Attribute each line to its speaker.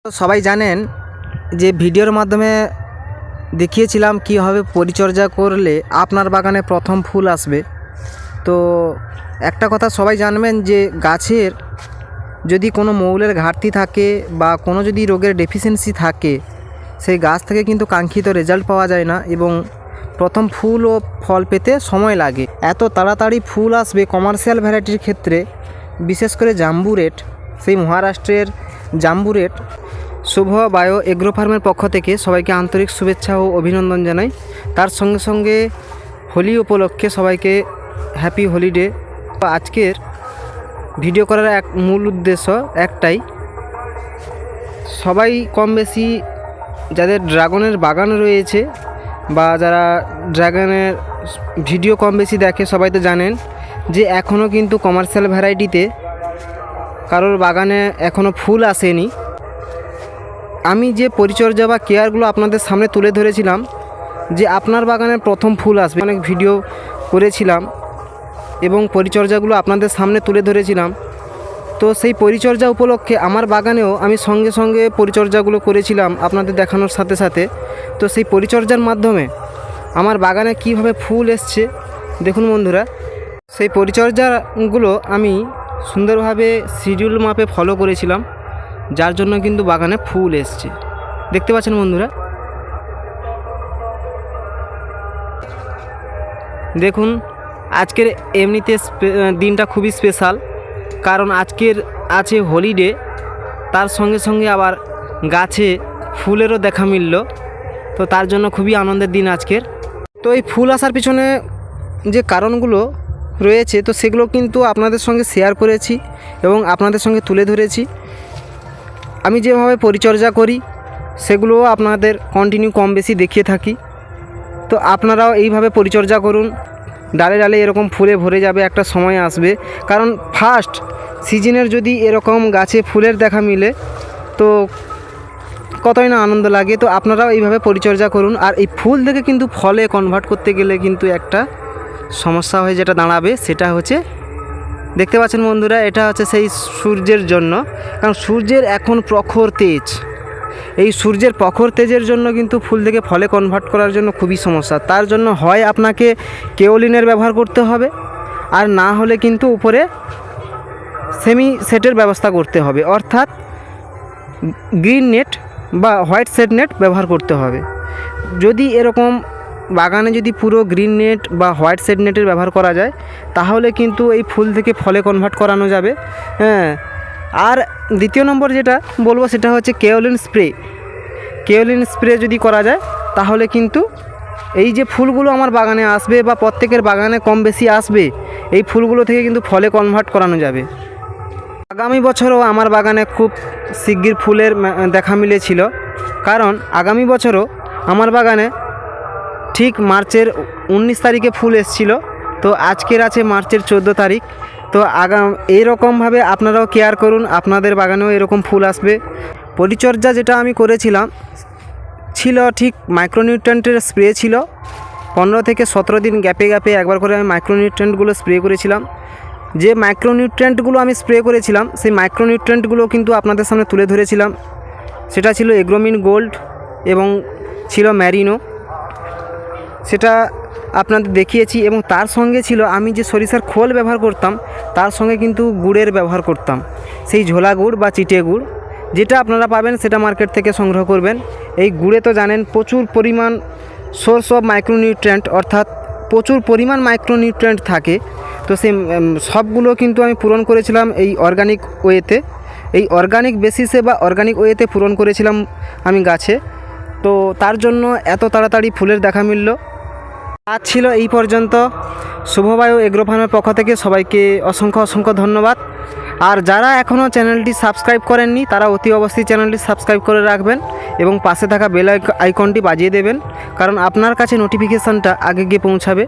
Speaker 1: তো সবাই জানেন যে ভিডিওর মাধ্যমে দেখিয়েছিলাম কীভাবে পরিচর্যা করলে আপনার বাগানে প্রথম ফুল আসবে। তো একটা কথা সবাই জানবেন যে গাছের যদি কোনো মৌলের ঘাটতি থাকে বা কোনো যদি রোগের ডেফিসিয়েন্সি থাকে, সেই গাছ থেকে কিন্তু কাঙ্ক্ষিত রেজাল্ট পাওয়া যায় না এবং প্রথম ফুল ও ফল পেতে সময় লাগে। এত তাড়াতাড়ি ফুল আসবে কমার্শিয়াল ভ্যারাইটির ক্ষেত্রে, বিশেষ করে জাম্বু রেট, সেই মহারাষ্ট্রের জাম্বু রেট। শুভ বায়ো এগ্রো ফার্মের পক্ষ থেকে সবাইকে আন্তরিক শুভেচ্ছা ও অভিনন্দন জানাই। তার সঙ্গে সঙ্গে হোলি উপলক্ষে সবাইকে হ্যাপি হলিডে। আজকের ভিডিও করার এক মূল উদ্দেশ্য একটাই, সবাই কম বেশি যাদের ড্রাগনের বাগান রয়েছে বা যারা ড্রাগনের ভিডিও কম বেশি দেখে সবাই তো জানেন যে এখনও কিন্তু কমার্শিয়াল ভ্যারাইটিতে কারোর বাগানে এখনও ফুল আসেনি। আমি যে পরিচর্যা বা কেয়ারগুলো আপনাদের সামনে তুলে ধরেছিলাম যে আপনার বাগানে প্রথম ফুল আসবে, অনেক ভিডিও করেছিলাম এবং পরিচর্যাগুলো আপনাদের সামনে তুলে ধরেছিলাম। তো সেই পরিচর্যা উপলক্ষে আমার বাগানেও আমি সঙ্গে সঙ্গে পরিচর্যাগুলো করেছিলাম আপনাদের দেখানোর সাথে সাথে। তো সেই পরিচর্যার মাধ্যমে আমার বাগানে কিভাবে ফুল এসছে দেখুন বন্ধুরা। সেই পরিচর্যাগুলো আমি সুন্দরভাবে শিডিউল মাপে ফলো করেছিলাম, যার জন্য কিন্তু বাগানে ফুল এসছে। দেখতে পাচ্ছেন বন্ধুরা, দেখুন আজকের এমনিতে দিনটা খুবই স্পেশাল, কারণ আজকের আছে হলিডে, তার সঙ্গে সঙ্গে আবার গাছে ফুলেরও দেখা মিলল। তো তার জন্য খুবই আনন্দের দিন আজকের। তো এই ফুল আসার পিছনে যে কারণগুলো রয়েছে তো সেগুলো কিন্তু আপনাদের সঙ্গে শেয়ার করেছি এবং আপনাদের সঙ্গে তুলে ধরেছি। আমি যেভাবে পরিচর্যা করি সেগুলোও আপনাদের কন্টিনিউ কম বেশি দেখিয়ে থাকি। তো আপনারাও এইভাবে পরিচর্যা করুন, ডালে ডালে এরকম ফুলে ভরে যাবে, একটা সময় আসবে। কারণ ফার্স্ট সিজনের যদি এরকম গাছে ফুলের দেখা মিলে তো কতই না আনন্দ লাগে। তো আপনারাও এইভাবে পরিচর্যা করুন। আর এই ফুল থেকে কিন্তু ফলে কনভার্ট করতে গেলে কিন্তু একটা সমস্যা হয়ে যেটা দাঁড়াবে, সেটা হচ্ছে দেখতে পাচ্ছেন বন্ধুরা, এটা হচ্ছে সেই সূর্যের জন্য। কারণ সূর্যের এখন প্রখর তেজ, এই সূর্যের প্রখর তেজের জন্য কিন্তু ফুল থেকে ফলে কনভার্ট করার জন্য খুবই সমস্যা। তার জন্য হয় আপনাকে কেওলিনের ব্যবহার করতে হবে, আর না হলে কিন্তু উপরে সেমি সেটের ব্যবস্থা করতে হবে, অর্থাৎ গ্রিন নেট বা হোয়াইট সেট নেট ব্যবহার করতে হবে। যদি এরকম বাগানে যদি পুরো গ্রিন নেট বা হোয়াইট সেট নেটের ব্যবহার করা যায় তাহলে কিন্তু এই ফুল থেকে ফলে কনভার্ট করানো যাবে। হ্যাঁ, আর দ্বিতীয় নম্বর যেটা বলবো সেটা হচ্ছে কেওলিন স্প্রে। কেওলিন স্প্রে যদি করা যায় তাহলে কিন্তু এই যে ফুলগুলো আমার বাগানে আসবে বা প্রত্যেকের বাগানে কম বেশি আসবে, এই ফুলগুলো থেকে কিন্তু ফলে কনভার্ট করানো যাবে। আগামী বছরও আমার বাগানে খুব শিগগির ফুলের দেখা মিলেছিল, কারণ আগামী বছরও আমার বাগানে ঠিক মার্চের 19 তারিখে ফুল এসেছিল। তো আজকের আছে মার্চের 14 তারিখ। তো এইরকমভাবে আপনারাও কেয়ার করুন, আপনাদের বাগানেও এরকম ফুল আসবে। পরিচর্যা যেটা আমি করেছিলাম ছিল ঠিক মাইক্রোনিউট্রিয়েন্টের স্প্রে ছিল। 15 থেকে 17 দিন গ্যাপে গ্যাপে একবার করে আমি মাইক্রোনিউট্রিয়েন্টগুলো স্প্রে করেছিলাম। যে মাইক্রোনিউট্রিয়েন্টগুলো আমি স্প্রে করেছিলাম সেই মাইক্রোনিউট্রিয়েন্টগুলো কিন্তু আপনাদের সামনে তুলে ধরেছিলাম। সেটা ছিল এগ্রোমিন গোল্ড এবং ছিল ম্যারিনো, সেটা আপনাদের দেখিয়েছি। এবং তার সঙ্গে ছিল আমি যে সরিষার খোল ব্যবহার করতাম, তার সঙ্গে কিন্তু গুড়ের ব্যবহার করতাম, সেই ঝোলা গুড় বা চিটে গুড়, যেটা আপনারা পাবেন সেটা মার্কেট থেকে সংগ্রহ করবেন। এই গুড়ে তো জানেন প্রচুর পরিমাণ সোর্স অফ মাইক্রোনিউট্রিয়েন্ট, অর্থাৎ প্রচুর পরিমাণ মাইক্রোনিউট্রিয়েন্ট থাকে। তো সেই সবগুলো কিন্তু আমি পূরণ করেছিলাম এই অর্গানিক ওয়েতে, এই অর্গানিক বেসিসে বা অর্গানিক ওয়েতে পূরণ করেছিলাম আমি গাছে। তো তার জন্য এত তাড়াতাড়ি ফুলের দেখা মিলল। আজ ছিল এই পর্যন্ত। শুভ বায়ো এগ্রো ফার্মের পক্ষ থেকে সবাইকে অসংখ্য অসংখ্য ধন্যবাদ। আর যারা এখনও চ্যানেলটি সাবস্ক্রাইব করেননি তারা অতি অবশ্যই চ্যানেলটি সাবস্ক্রাইব করে রাখবেন এবং পাশে থাকা বেল আইকনটি বাজিয়ে দেবেন, কারণ আপনার কাছে নোটিফিকেশানটা আগে গিয়ে পৌঁছাবে।